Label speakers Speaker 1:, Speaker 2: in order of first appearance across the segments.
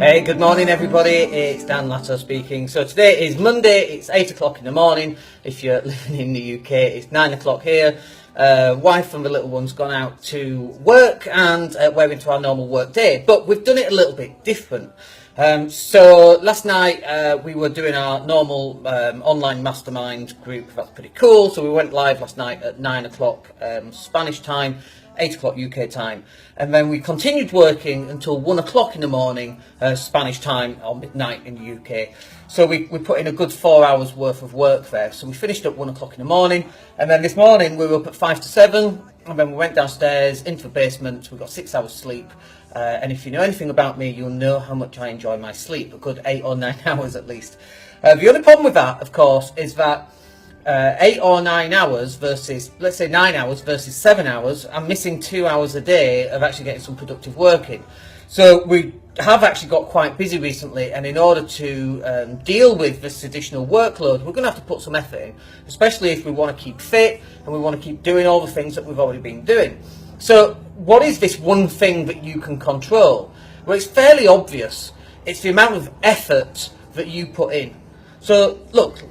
Speaker 1: Hey, good morning everybody, it's Dan Latto speaking. So today is Monday, it's 8 o'clock in the morning. If you're living in the UK, it's 9 o'clock here. Wife and the little one's gone out to work and we're into our normal work day. But we've done it a little bit different. So last night we were doing our normal online mastermind group. That's pretty cool. So we went live last night at 9 o'clock Spanish time, 8 o'clock UK time, and then we continued working until 1 o'clock in the morning Spanish time, or midnight in the UK. So we put in a good 4 hours worth of work there. So we finished at 1 o'clock in the morning, and then this morning we were up at 5 to 7, and then we went downstairs into the basement. We got 6 hours sleep, and if you know anything about me, you'll know how much I enjoy my sleep, a good 8 or 9 hours at least. The only problem with that, of course, is that 8 or 9 hours versus, let's say 9 hours versus 7 hours, I'm missing 2 hours a day of actually getting some productive work in. So we have actually got quite busy recently, and in order to deal with this additional workload, we're going to have to put some effort in, especially if we want to keep fit and we want to keep doing all the things that we've already been doing. So what is this one thing that you can control? Well, it's fairly obvious. It's the amount of effort that you put in. So look,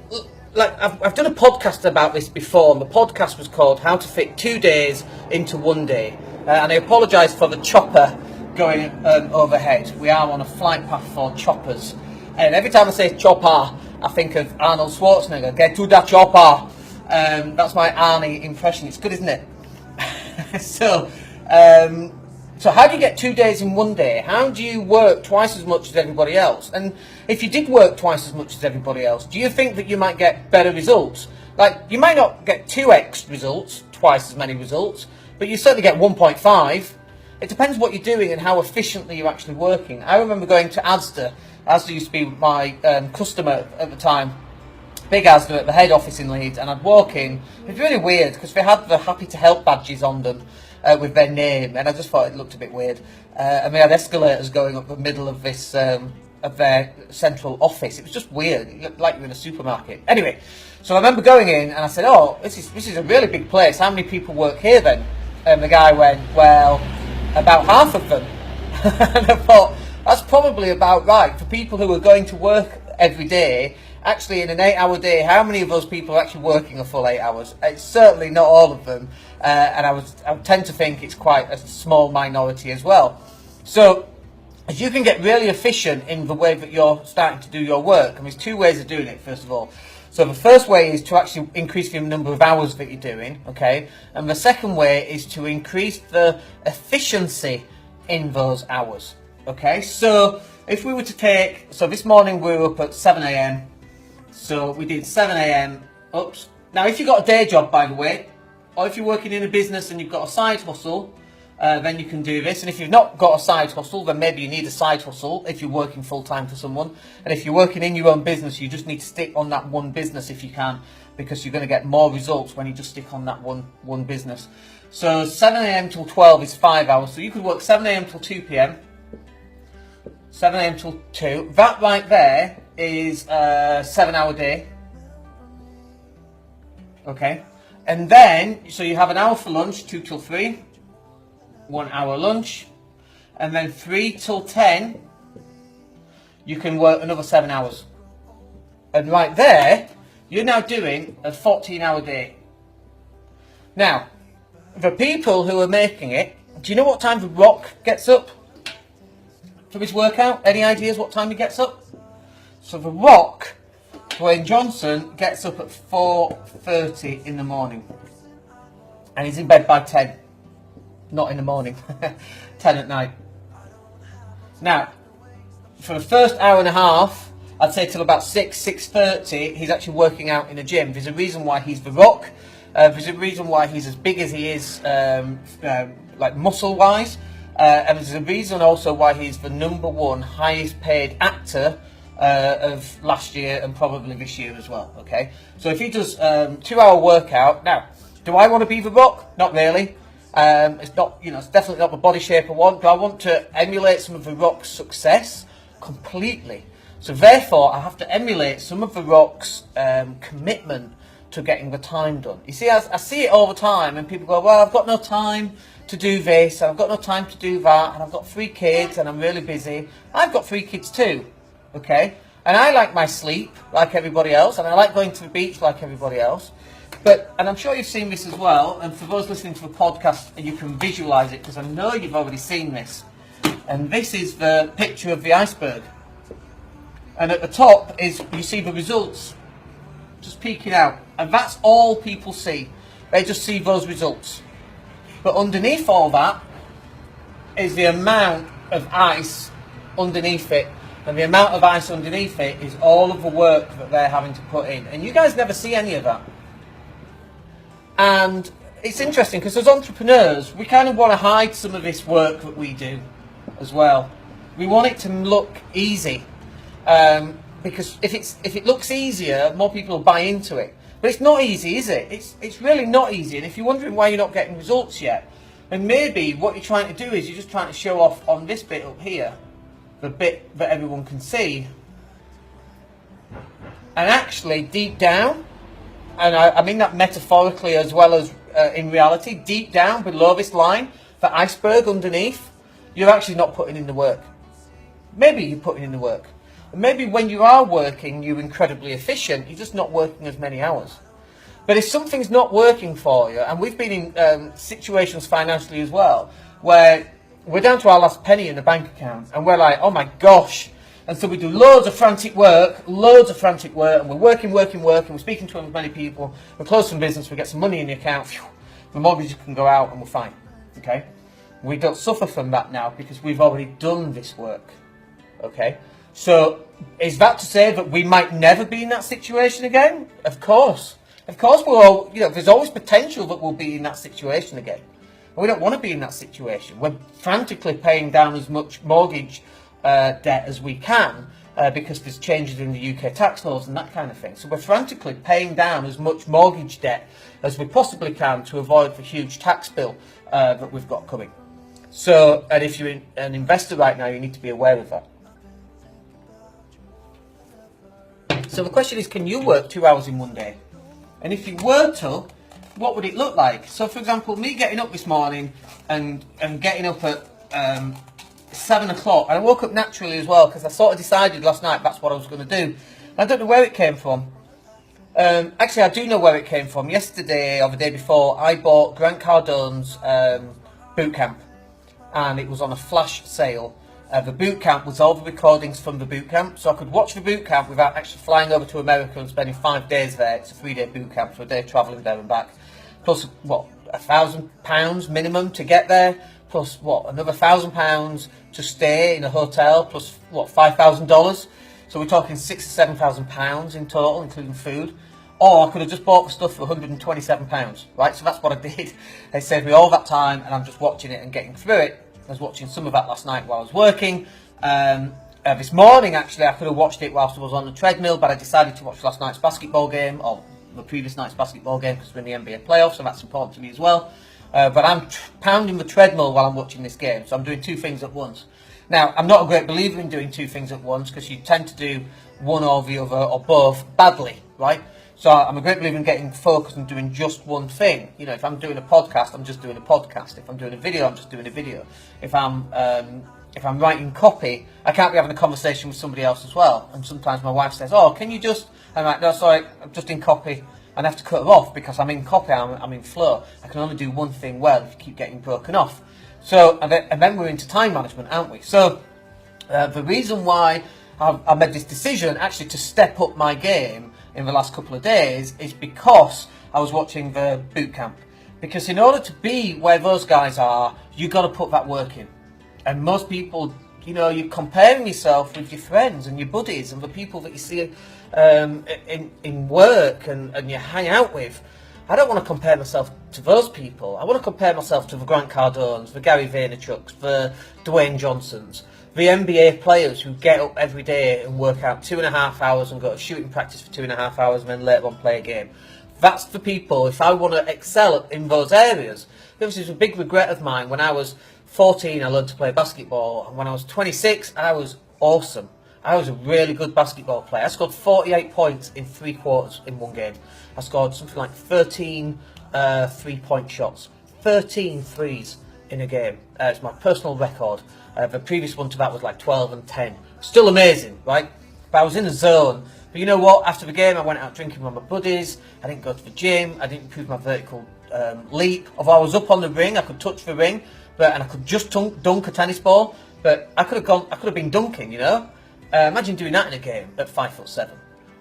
Speaker 1: like I've done a podcast about this before, and the podcast was called How to Fit 2 Days into 1 Day. And I apologise for the chopper going overhead. We are on a flight path for choppers. And every time I say chopper, I think of Arnold Schwarzenegger. Get to that chopper. That's my Arnie impression. It's good, isn't it? So how do you get 2 days in 1 day? How do you work twice as much as everybody else? And if you did work twice as much as everybody else, do you think that you might get better results? Like, you might not get 2x results, twice as many results, but you certainly get 1.5. It depends what you're doing and how efficiently you're actually working. I remember going to Asda. Asda used to be my customer at the time. Big Asda at the head office in Leeds, and I'd walk in. It was really weird because they had the happy to help badges on them with their name, and I just thought it looked a bit weird. And they had escalators going up the middle of this of their central office. It was just weird. It looked like you were in a supermarket. Anyway, so I remember going in and I said, "Oh, this is a really big place. How many people work here then?" And the guy went, "Well, about half of them." And I thought, that's probably about right. For people who are going to work every day, actually in an 8-hour day, how many of those people are actually working a full 8 hours? It's certainly not all of them. And I tend to think it's quite a small minority as well. So as you can get really efficient in the way that you're starting to do your work, and there's two ways of doing it, first of all. So the first way is to actually increase the number of hours that you're doing, okay? And the second way is to increase the efficiency in those hours, okay? So if we were to take, so this morning we were up at 7 a.m. So we did 7 a.m. Oops. Now if you've got a day job, by the way, or if you're working in a business and you've got a side hustle, then you can do this. And if you've not got a side hustle, then maybe you need a side hustle if you're working full-time for someone. And if you're working in your own business, you just need to stick on that one business if you can, because you're going to get more results when you just stick on that one business. So 7 a.m. till 12 is 5 hours. So you could work 7 a.m. till 2 p.m. 7 a.m. till 2. That right there is a 7-hour day. Okay. And then, so you have an hour for lunch, 2 till 3. 1 hour lunch, and then 3 till 10 you can work another 7 hours, and right there you're now doing a 14-hour day. Now the people who are making it, do you know what time The Rock gets up for his workout? Any ideas what time he gets up? So The Rock, Dwayne Johnson, gets up at 4:30 in the morning, and he's in bed by 10. Not in the morning, 10 at night. Now, for the first hour and a half, I'd say till about 6:30, he's actually working out in a gym. There's a reason why he's The Rock. There's a reason why he's as big as he is, like muscle-wise. And there's a reason also why he's the #1 highest paid actor of last year and probably this year as well, okay? So if he does 2-hour workout, now, do I want to be The Rock? Not really. It's not, it's definitely not the body shape I want, but I want to emulate some of The Rock's success completely. So therefore, I have to emulate some of The Rock's commitment to getting the time done. You see, I see it all the time, and people go, "Well, I've got no time to do this, and I've got no time to do that, and I've got 3 kids, and I'm really busy. I've got 3 kids too, okay? And I like my sleep like everybody else, and I like going to the beach like everybody else. But, and I'm sure you've seen this as well, and for those listening to the podcast, you can visualise it, because I know you've already seen this. And this is the picture of the iceberg. And at the top is, you see the results just peeking out. And that's all people see. They just see those results. But underneath all that is the amount of ice underneath it. And the amount of ice underneath it is all of the work that they're having to put in. And you guys never see any of that. And it's interesting because as entrepreneurs, we kind of want to hide some of this work that we do as well. We want it to look easy. Because if it looks easier, more people will buy into it. But it's not easy, is it? It's really not easy. And if you're wondering why you're not getting results yet, then maybe what you're trying to do is you're just trying to show off on this bit up here, the bit that everyone can see. And actually, deep down, and I mean that metaphorically as well as in reality, deep down below this line, the iceberg underneath, you're actually not putting in the work. Maybe you're putting in the work. Maybe when you are working, you're incredibly efficient, you're just not working as many hours. But if something's not working for you, and we've been in situations financially as well, where we're down to our last penny in the bank account, and we're like, oh my gosh. And so we do loads of frantic work, and we're working, we're speaking to as many people, we close some business, we get some money in the account, phew, the mortgage can go out, and we're fine, okay? We don't suffer from that now because we've already done this work, okay? So, is that to say that we might never be in that situation again? Of course. Of course we're all, there's always potential that we'll be in that situation again. And we don't want to be in that situation. We're frantically paying down as much mortgage debt as we can because there's changes in the UK tax laws and that kind of thing. So we're frantically paying down as much mortgage debt as we possibly can to avoid the huge tax bill that we've got coming. So, and if you're an investor right now, you need to be aware of that. So the question is, can you work 2 hours in one day? And if you were to, what would it look like? So for example, me getting up this morning and getting up at 7 o'clock, and I woke up naturally as well because I sort of decided last night that's what I was going to do. I don't know where it came from. Actually, I do know where it came from. Yesterday or the day before, I bought Grant Cardone's boot camp, and it was on a flash sale. The boot camp was all the recordings from the boot camp, so I could watch the boot camp without actually flying over to America and spending 5 days there. It's a 3-day boot camp, so a day travelling there and back. Plus, what, £1,000 minimum to get there, plus, what, another £1,000 to stay in a hotel, plus, what, $5,000? So we're talking £6,000 or £7,000 in total, including food. Or I could have just bought the stuff for £127, right? So that's what I did. It saved me all that time, and I'm just watching it and getting through it. I was watching some of that last night while I was working. This morning, actually, I could have watched it whilst I was on the treadmill, but I decided to watch last night's basketball game, or the previous night's basketball game, because we're in the NBA playoffs, so that's important to me as well. But I'm pounding the treadmill while I'm watching this game, so I'm doing 2 things at once. Now, I'm not a great believer in doing 2 things at once, because you tend to do one or the other, or both, badly, right? So I'm a great believer in getting focused and doing just one thing. If I'm doing a podcast, I'm just doing a podcast. If I'm doing a video, I'm just doing a video. If I'm writing copy, I can't be having a conversation with somebody else as well. And sometimes my wife says, "Oh, can you just?" I'm like, "No, sorry, I'm just in copy." And I have to cut her off because I'm in copy. I'm in flow. I can only do one thing well if you keep getting broken off. So and then we're into time management, aren't we? So the reason why I made this decision actually to step up my game in the last couple of days is because I was watching the boot camp. Because in order to be where those guys are, you've got to put that work in. And most people, you're comparing yourself with your friends and your buddies and the people that you see in work and you hang out with. I don't want to compare myself to those people. I want to compare myself to the Grant Cardones, the Gary Vaynerchuks, the Dwayne Johnsons, the NBA players who get up every day and work out 2.5 hours and go to shooting practice for 2.5 hours and then later on play a game. That's the people, if I want to excel in those areas. This is a big regret of mine. When I was 14, I learned to play basketball. And when I was 26, I was awesome. I was a really good basketball player. I scored 48 points in 3 quarters in one game. I scored something like 13 3-point shots. 13 threes. in a game. It's my personal record. The previous one to that was like 12 and 10. Still amazing, right? But I was in the zone. But you know what? After the game, I went out drinking with my buddies. I didn't go to the gym. I didn't improve my vertical leap. Although I was up on the ring, I could touch the ring, and I could just dunk a tennis ball. But I could have been dunking, you know. Imagine doing that in a game at 5'7".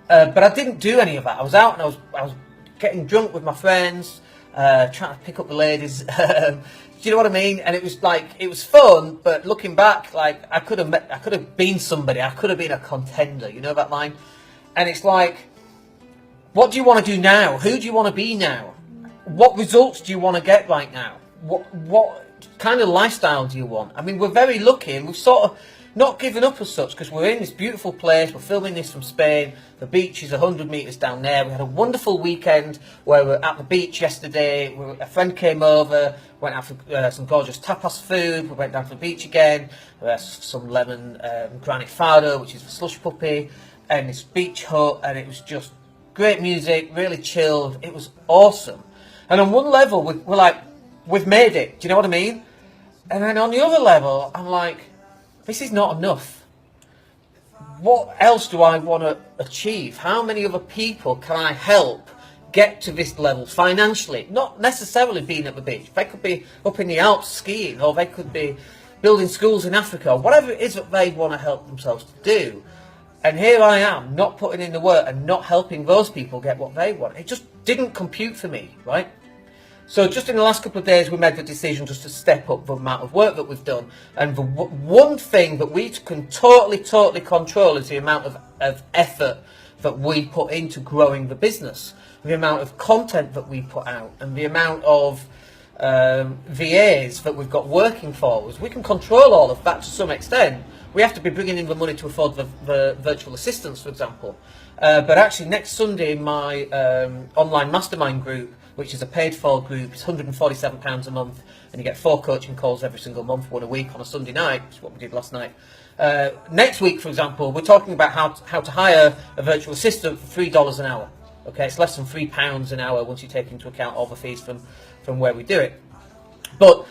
Speaker 1: But I didn't do any of that. I was out and I was getting drunk with my friends, trying to pick up the ladies. Do you know what I mean? And it was like, it was fun, but looking back, like I could have been somebody. I could have been a contender. You know that line? And it's like, what do you want to do now? Who do you want to be now? What results do you want to get right now? What kind of lifestyle do you want? I mean, we're very lucky, and we've sort of not given up as such, because we're in this beautiful place. We're filming this from Spain. The beach is 100 metres down there. We had a wonderful weekend where we were at the beach yesterday. A friend came over, went out for some gorgeous tapas food. We went down to the beach again. We had some lemon granny fado, which is the slush puppy, and this beach hut, and it was just great music, really chilled. It was awesome. And on one level, we're like, we've made it. Do you know what I mean? And then on the other level, I'm like, this is not enough. What else do I want to achieve? How many other people can I help get to this level financially? Not necessarily being at the beach. They could be up in the Alps skiing, or they could be building schools in Africa, or whatever it is that they want to help themselves to do. And here I am, not putting in the work and not helping those people get what they want. It just didn't compute for me, right? So just in the last couple of days, we made the decision just to step up the amount of work that we've done. And the one thing that we can totally control is the amount of effort that we put into growing the business, the amount of content that we put out, and the amount of VAs that we've got working for us. We can control all of that to some extent. We have to be bringing in the money to afford the virtual assistants, for example. But actually, next Sunday, my online mastermind group, which is a paid-for group, it's £147 a month, and you get 4 coaching calls every single month, 1 a week on a Sunday night, which is what we did last night. Next week, for example, we're talking about how to hire a virtual assistant for $3 an hour. Okay, it's less than £3 an hour once you take into account all the fees from where we do it. But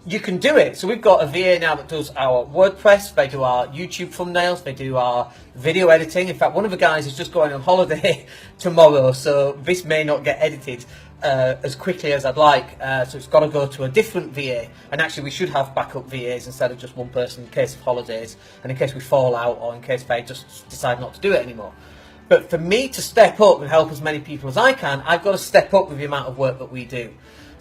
Speaker 1: you can do it. So we've got a VA now that does our WordPress, they do our YouTube thumbnails, they do our video editing. In fact, one of the guys is just going on holiday tomorrow, so this may not get edited as quickly as I'd like. So it's got to go to a different VA. And actually, we should have backup VAs instead of just one person in case of holidays, and in case we fall out, or in case they just decide not to do it anymore. But for me to step up and help as many people as I can, I've got to step up with the amount of work that we do.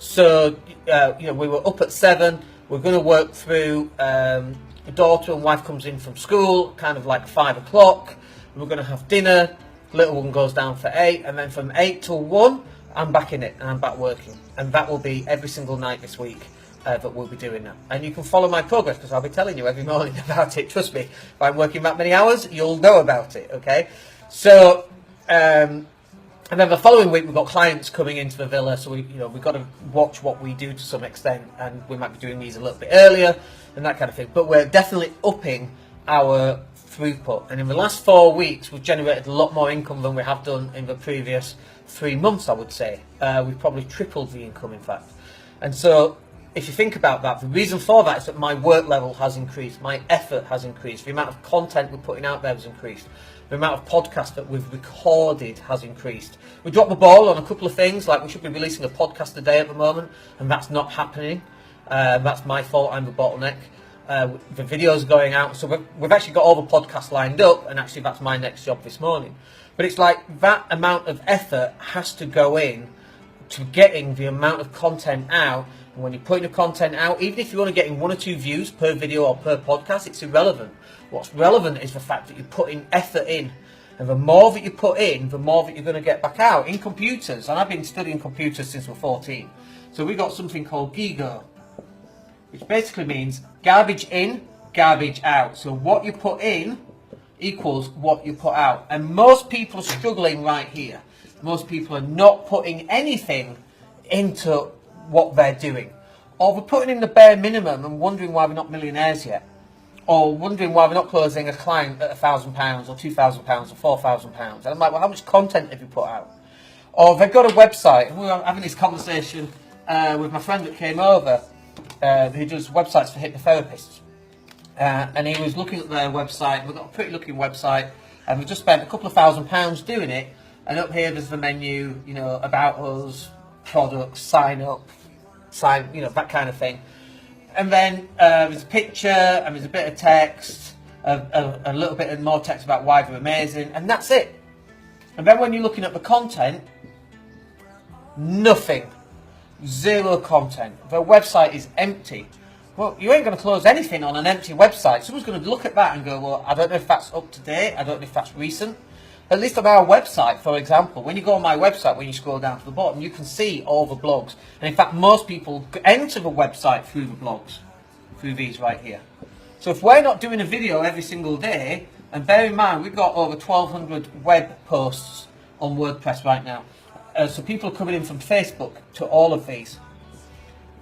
Speaker 1: So, we were up at 7. We're going to work through. The daughter and wife comes in from school, kind of like 5 o'clock. We're going to have dinner. Little one goes down for 8, and then from 8 till 1, I'm back in it and I'm back working. And that will be every single night this week that we'll be doing that. And you can follow my progress because I'll be telling you every morning about it. Trust me, if I'm working that many hours, you'll know about it. Okay, so. And then the following week we've got clients coming into the villa, so we've got to watch what we do to some extent, and we might be doing these a little bit earlier and that kind of thing. But we're definitely upping our throughput, and in the last 4 weeks we've generated a lot more income than we have done in the previous 3 months. I would say we've probably tripled the income, in fact. And so if you think about that, the reason for that is that my work level has increased, my effort has increased, the amount of content we're putting out there has increased. The amount of podcasts that we've recorded has increased. We dropped the ball on a couple of things, like we should be releasing a podcast a day at the moment, and that's not happening. That's my fault, I'm the bottleneck. The videos are going out, so we've actually got all the podcasts lined up, and actually that's my next job this morning. But it's like that amount of effort has to go in to getting the amount of content out. And when you're putting the content out, even if you're only getting 1 or 2 views per video or per podcast, it's irrelevant. What's relevant is the fact that you're putting effort in. And the more that you put in, the more that you're going to get back out. In computers, and I've been studying computers since we're 14. So we've got something called GIGO, which basically means garbage in, garbage out. So what you put in equals what you put out. And most people are struggling right here. Most people are not putting anything into what they're doing. Or we're putting in the bare minimum and wondering why we're not millionaires yet. Or wondering why we're not closing a client at £1,000 or £2,000 or £4,000. And I'm like, well, how much content have you put out? Or they've got a website. We were having this conversation with my friend that came over. who does websites for hypnotherapists. And he was looking at their website. We've got a pretty looking website, and we've just spent a couple of £1,000 doing it. And up here there's the menu, you know, about us, products, sign up, you know, that kind of thing. And then there's a picture, and there's a bit of text, a little bit of more text about why they're amazing, and that's it. And then when you're looking at the content, nothing, zero content. The website is empty. Well, you ain't going to close anything on an empty website. Someone's going to look at that and go, well, I don't know if that's up to date, I don't know if that's recent. At least on our website, for example, when you go on my website, when you scroll down to the bottom, you can see all the blogs. And in fact, most people enter the website through the blogs, through these right here. So if we're not doing a video every single day, and bear in mind, we've got over 1,200 web posts on WordPress right now. So people are coming in from Facebook to all of these.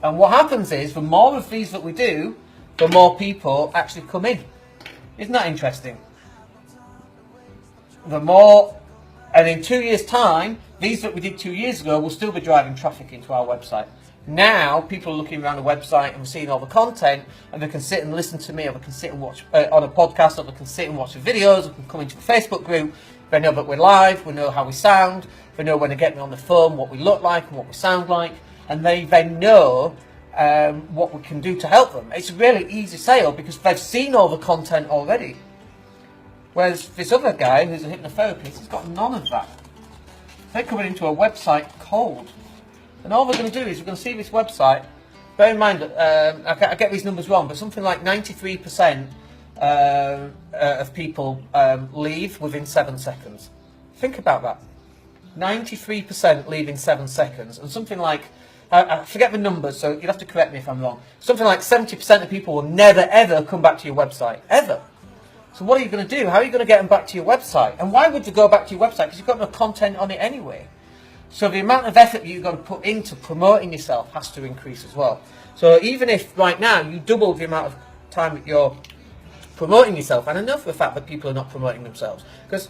Speaker 1: And what happens is, the more of these that we do, the more people actually come in. Isn't that interesting? The more, and in 2 years' time, these that we did 2 years ago will still be driving traffic into our website. Now, people are looking around the website and seeing all the content, and they can sit and listen to me, or they can sit and watch on a podcast, or they can sit and watch the videos, or they can come into the Facebook group. They know that we're live, we know how we sound, they know when they get me on the phone what we look like and what we sound like, and they then know what we can do to help them. It's a really easy sale because they've seen all the content already. Whereas this other guy, who's a hypnotherapist, has got none of that. They're coming into a website cold. And all we're going to do is we're going to see this website. Bear in mind that I get these numbers wrong, but something like 93% of people leave within 7 seconds. Think about that. 93% leave in 7 seconds. And something like, I forget the numbers, so you'll have to correct me if I'm wrong. Something like 70% of people will never ever come back to your website. Ever. So what are you going to do? How are you going to get them back to your website? And why would you go back to your website? Because you've got no content on it anyway. So the amount of effort you've got to put into promoting yourself has to increase as well. So even if right now you double the amount of time that you're promoting yourself, and I know for a fact that people are not promoting themselves, because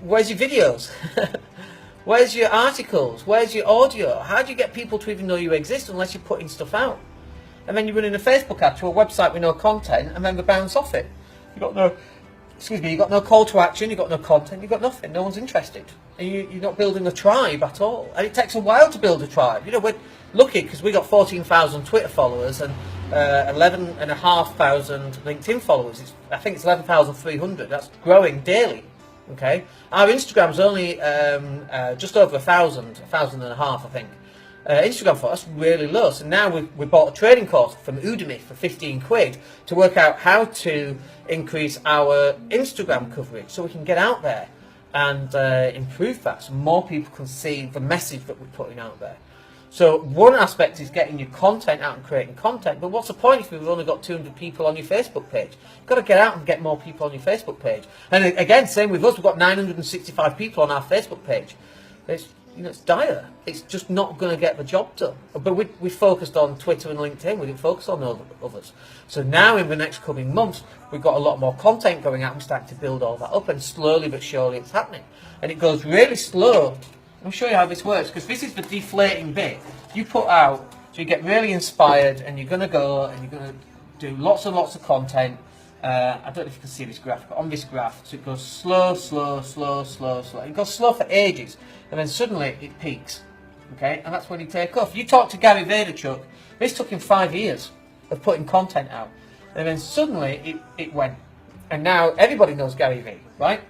Speaker 1: where's your videos? Where's your articles? Where's your audio? How do you get people to even know you exist unless you're putting stuff out? And then you're running a Facebook ad to a website with no content, and then they bounce off it. You've got no, you've got no call to action, you've got no content, you've got nothing, no one's interested. And you're not building a tribe at all. And it takes a while to build a tribe. You know, we're lucky because we got 14,000 Twitter followers and 11,500 LinkedIn followers. I think it's 11,300. That's growing daily. Okay, our Instagram's only just over 1,000, 1,500, I think. Instagram for us really low. So now we bought a training course from Udemy for 15 quid to work out how to increase our Instagram coverage so we can get out there and improve that so more people can see the message that we're putting out there. So one aspect is getting your content out and creating content, but what's the point if we've only got 200 people on your Facebook page? You've got to get out and get more people on your Facebook page. And again, same with us, we've got 965 people on our Facebook page. It's, you know, it's dire. It's just not going to get the job done. But we focused on Twitter and LinkedIn. We didn't focus on others. So now in the next coming months, we've got a lot more content going out and starting to build all that up. And slowly but surely it's happening. And it goes really slow. I'll show you how this works, because this is the deflating bit. You put out, so you get really inspired, and you're going to go and you're going to do lots and lots of content. I don't know if you can see this graph, but on this graph, so it goes slow, slow, slow, slow, slow. It goes slow for ages, and then suddenly it peaks. Okay, and that's when you take off. You talk to Gary Vaynerchuk, this took him 5 years of putting content out, and then suddenly it went. And now everybody knows Gary Vee, right?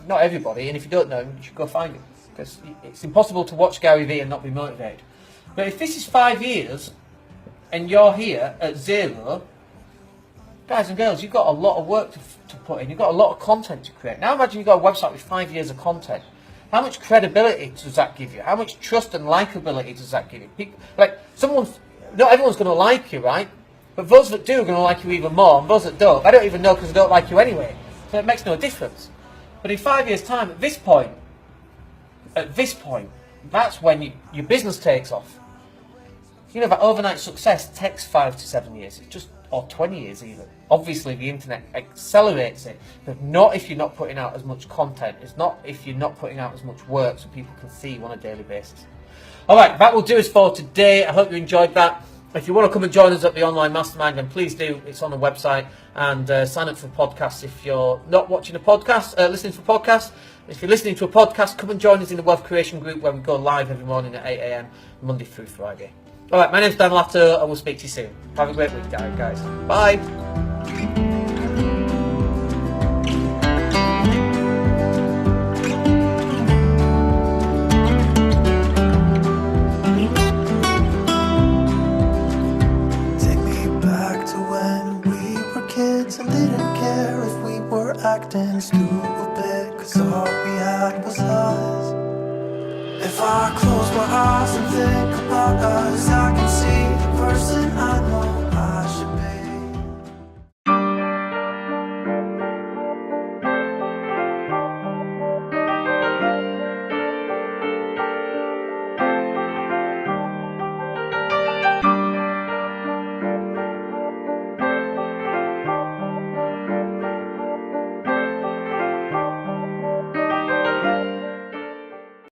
Speaker 1: Not everybody, and if you don't know him, you should go find him, because it's impossible to watch Gary Vee and not be motivated. But if this is 5 years, and you're here at 0, guys and girls, you've got a lot of work to put in. You've got a lot of content to create. Now imagine you've got a website with 5 years of content. How much credibility does that give you? How much trust and likability does that give you? People, like, not everyone's going to like you, right? But those that do are going to like you even more, and those that don't, I don't even know because they don't like you anyway. So it makes no difference. But in 5 years' time, at this point, that's when your business takes off. You know, that overnight success takes 5 to 7 years. It's just, or 20 years even. Obviously, the internet accelerates it, but not if you're not putting out as much content. It's not if you're not putting out as much work so people can see you on a daily basis. All right, that will do us for today. I hope you enjoyed that. If you want to come and join us at the online mastermind, then please do. It's on the website, and sign up for podcasts if you're not watching a podcast, listening to a podcast. If you're listening to a podcast, come and join us in the Wealth Creation Group where we go live every morning at 8 a.m. Monday through Friday. All right, my name's Dan Latto, and we'll speak to you soon. Have a great week, guys. Bye.
Speaker 2: And didn't care if we were acting stupid, cause all we had was us. If I close my eyes and think about us, I